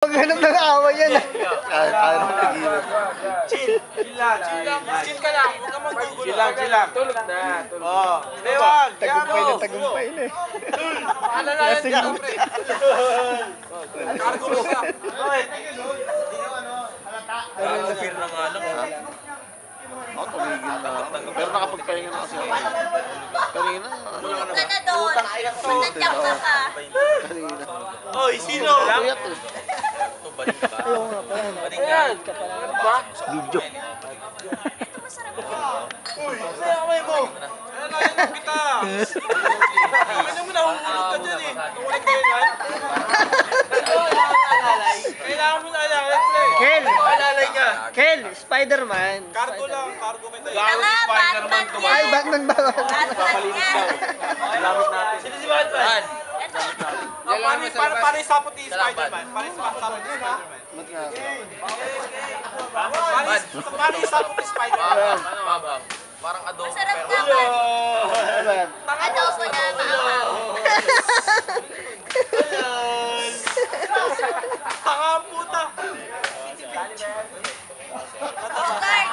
Ganun na away yan. Kaya naman tigilan. Chill. Chill lang. Chill ka lang. Huwag ka manggugulo. Chill lang. Tulog na. Oo. Bewag. Tagumpay na tagumpay na eh. Alalayan ka, pre. Cargo mo siya. Nakakapir na nga lang. Ako tumigil na. Pero nakapagpahinga na kasi ako. Kanina. Tulog ka na doon. Nandiyak ka pa. Kanina. Oy, sino? Kuyat eh. Ayaw nga pa yan. Ayan. Video. Uy, sa'yo kamay mo. Alalayan mo kita. Ano mo nahuhulog ka dyan eh. Nahuhulog ka yan. Kailangan mo na alalay, pre. Kel! Alalay niya. Kel! Spider-Man! Cargo lang. Cargo kita. Nga, Batman Ay, yan. Batman ba? Batman yan. Sino si Batman? Ito. Paano sapot ni Spider-Man? Paano sapot ni Spider-Man? Ba't nga? Paano sapot ni Spider-Man? Parang adobo. Masarap naman. Ano yan? Adobo na mama. Tanga ang puta. Bogart.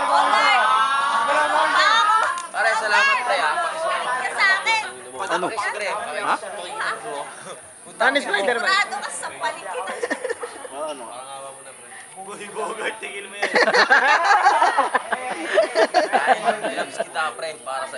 Bogart. Ako. Pare, salamat pre ha. Ka sa akin. Ano? Ha? Ano Spider-Man? Sigurado ka sa palikid. Ano? Boy, Bogart, tigil mo yan. Labis kita pre, para sa